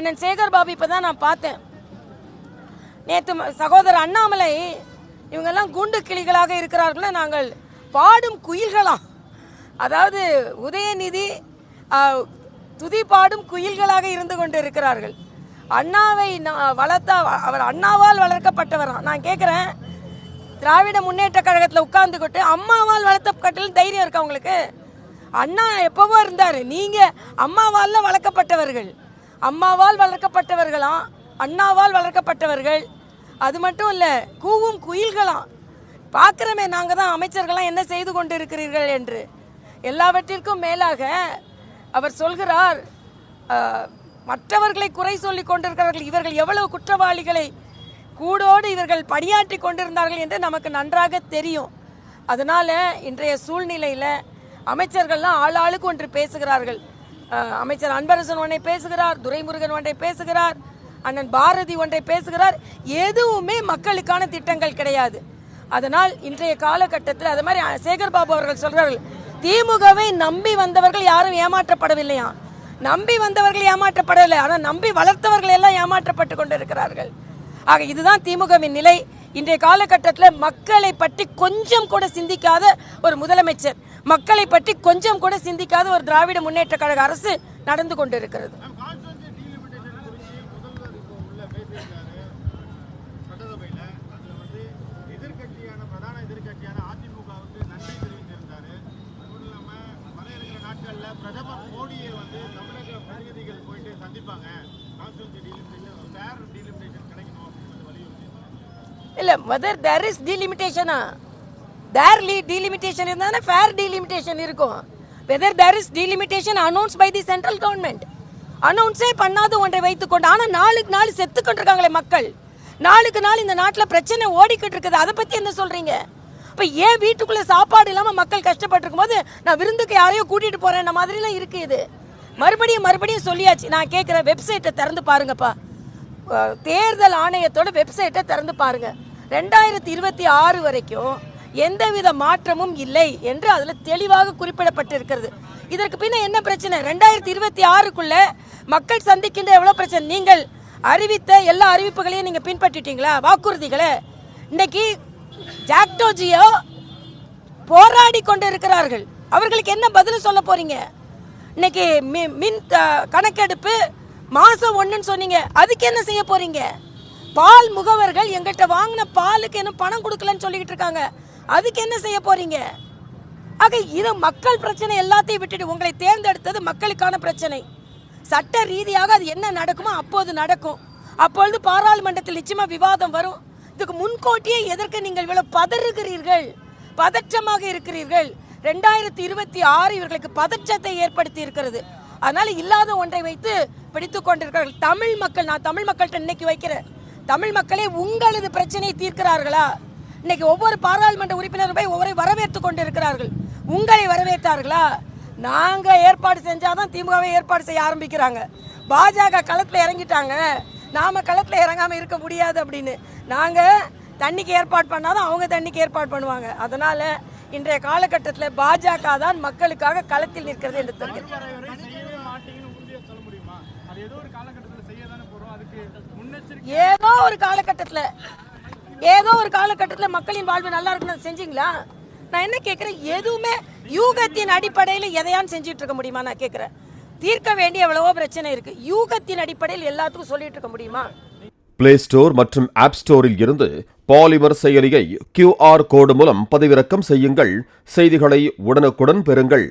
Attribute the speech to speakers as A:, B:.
A: அண்ணன் சேகர் பாபு இப்பதான் நான் பார்த்தேன். நேற்று சகோதரர் அண்ணாமலை இவங்கெல்லாம் குண்டு கிளிகளாக இருக்கிறார்கள், நாங்கள் பாடும் குயில்களாம். அதாவது உதயநிதி துதி பாடும் குயில்களாக இருந்து கொண்டு இருக்கிறார்கள். அண்ணாவை வளர்த்தா அவர் அண்ணாவால் வளர்க்கப்பட்டவர். நான் கேட்குறேன், திராவிட முன்னேற்ற கழகத்தில் உட்கார்ந்துக்கிட்டு அம்மாவால் வளர்த்தப்பட்டல் தைரியம் இருக்கா உங்களுக்கு? அண்ணா எப்பவோ இருந்தார், நீங்கள் அம்மாவால் வளர்க்கப்பட்டவர்கள், அம்மாவால் வளர்க்கப்பட்டவர்களாம், அண்ணாவால் வளர்க்கப்பட்டவர்கள். அது மட்டும் இல்லை, கூவும் குயில்களாம். பார்க்குறமே நாங்கள் தான் அமைச்சர்கள்லாம் என்ன செய்து கொண்டு இருக்கிறீர்கள் என்று. எல்லாவற்றிற்கும் மேலாக அவர் சொல்கிறார், மற்றவர்களை குறை சொல்லி கொண்டிருக்கிறார்கள், இவர்கள் எவ்வளவு குற்றவாளிகளை கூடோடு இவர்கள் பணியாற்றி கொண்டிருந்தார்கள் என்று நமக்கு நன்றாக தெரியும். அதனால் இன்றைய சூழ்நிலையில் அமைச்சர்கள்லாம் ஆளாளுக்கு ஒன்று பேசுகிறார்கள். அமைச்சர் அன்பரசன் ஒன்றை பேசுகிறார், துரைமுருகன் ஒன்றை பேசுகிறார், அண்ணன் பாரதி ஒன்றை பேசுகிறார். எதுவுமே மக்களுக்கான திட்டங்கள் கிடையாது. அதனால் இன்றைய காலகட்டத்தில் அது மாதிரி சேகர் பாபு அவர்கள் சொல்கிறார்கள், திமுகவை நம்பி வந்தவர்கள் யாரும் ஏமாற்றப்படவில்லையா? நம்பி வந்தவர்கள் ஏமாற்றப்படவில்லை, ஆனால் நம்பி வளர்த்தவர்கள் எல்லாம் ஏமாற்றப்பட்டு கொண்டு இருக்கிறார்கள். ஆக இதுதான் திமுகவின் நிலை. இன்றைய காலகட்டத்தில் மக்களை பற்றி கொஞ்சம் கூட சிந்திக்காத ஒரு முதலமைச்சர், மக்களை பற்றி கொஞ்சம் கூட சிந்திக்காத ஒரு திராவிட முன்னேற்ற கழக அரசு நடந்து கொண்டு இருக்கிறது. இல்ல, whether there is delimitation, there delimitation இருந்தா fair delimitation இருக்கும். whether there is delimitation announced by the central government, அனௌன்ஸே பண்ணாத ஒன்றை வைத்துக்கொண்டு, ஆனால் நாளுக்கு நாள் செத்து கொண்டிருக்காங்களே மக்கள், நாளுக்கு நாள் இந்த நாட்டில் பிரச்சனை ஓடிக்கிட்டு இருக்குது. அதை பற்றி என்ன சொல்றீங்க? இப்போ ஏன் வீட்டுக்குள்ளே சாப்பாடு இல்லாமல் மக்கள் கஷ்டப்பட்டிருக்கும் போது நான் விருந்துக்கு யாரையோ கூட்டிகிட்டு போகிறேன் மாதிரிலாம் இருக்குது. இது மறுபடியும் சொல்லியாச்சு. நான் கேட்குற வெப்சைட்டை திறந்து பாருங்கப்பா, தேர்தல் ஆணையத்தோட வெப்சைட்டை திறந்து பாருங்க. 2026 வரைக்கும் எந்தவித மாற்றமும் இல்லை என்று அதில் தெளிவாக குறிப்பிடப்பட்டிருக்கிறது. இதற்கு பின்ன என்ன பிரச்சனை? 2026க்குள்ள மக்கள் சந்திக்கின்ற எவ்வளோ பிரச்சனை? நீங்கள் அறிவித்த எல்லா அறிவிப்புகளையும் நீங்கள் பின்பற்றிட்டீங்களா? வாக்குறுதிகளை இன்னைக்கு ஜாக்டோஜியோ போராடி கொண்டு இருக்கிறார்கள். அவர்களுக்கு என்ன பதில் சொல்ல போறீங்க? இன்னைக்கு மின் கணக்கெடுப்பு மாசம் 1ன்னு சொன்னீங்க, அதுக்கு என்ன செய்ய போறீங்க? பால் முகவர்கள் எங்கிட்ட வாங்கின பாலுக்கு என்ன பணம் கொடுக்கலன்னு சொல்லிக்கிட்டு இருக்காங்க, அதுக்கு என்ன செய்ய போறீங்க? ஆக இது மக்கள் பிரச்சனை எல்லாத்தையும் விட்டுட்டு உங்களை தேர்ந்தெடுத்தது மக்களுக்கான பிரச்சனை. சட்ட ரீதியாக அது என்ன நடக்குமோ அப்போது நடக்கும். அப்பொழுது பாராளுமன்றத்தில் நிச்சயமா விவாதம் வரும். இதுக்கு முன்கூட்டியே எதற்கு நீங்கள் இவ்வளவு பதறுகிறீர்கள், பதற்றமாக இருக்கிறீர்கள்? 2026 இவர்களுக்கு பதற்றத்தை ஏற்படுத்தி இருக்கிறது. அதனால இல்லாத ஒன்றை வைத்து பிடித்துக் கொண்டிருக்கிறார்கள். தமிழ் மக்கள், நான் தமிழ் மக்கள்கிட்ட இன்னைக்கு வைக்கிறேன், தமிழ் மக்களே உங்களது பிரச்சனையை தீர்க்கிறார்களா? இன்னைக்கு ஒவ்வொரு பாராளுமன்ற உறுப்பினரும் போய் ஒவ்வொரு வரவேற்று கொண்டு இருக்கிறார்கள். உங்களை வரவேற்றார்களா? நாங்க ஏற்பாடு செஞ்சாதான் திமுகவை ஏற்பாடு செய்ய ஆரம்பிக்கிறாங்க. பாஜக களத்துல இறங்கிட்டாங்க, நாம களத்துல இறங்காம இருக்க முடியாது அப்படின்னு. நாங்க தண்ணிக்கு ஏற்பாடு பண்ணாதான் அவங்க தண்ணிக்கு ஏற்பாடு பண்ணுவாங்க. அதனால இன்றைய காலகட்டத்தில் பாஜக தான் மக்களுக்காக களத்தில் நிற்கிறது என்று தெரிகிறது. ஏதோ ஒரு காலகட்டத்தில் மக்களின் வாழ்வு நல்லா இருக்குன்னு செஞ்சீங்களா? நான் என்ன கேட்கிறேன், எதுவுமே யூகத்தின் அடிப்படையில் எதையான்னு செஞ்சுட்டு இருக்க முடியுமா? நான் கேட்கிறேன். தீர்க்க வேண்டிய எவ்வளவோ பிரச்சனை இருக்கு, யூகத்தின் அடிப்படையில் எல்லாத்துக்கும் சொல்லிட்டு இருக்க முடியுமா?
B: பிளே ஸ்டோர் மற்றும் ஆப் ஸ்டோரில் இருந்து பாலிமர் செயலியை QR கோடு மூலம் பதிவிறக்கம் செய்யுங்கள். செய்திகளை உடனுக்குடன் பெறுங்கள்.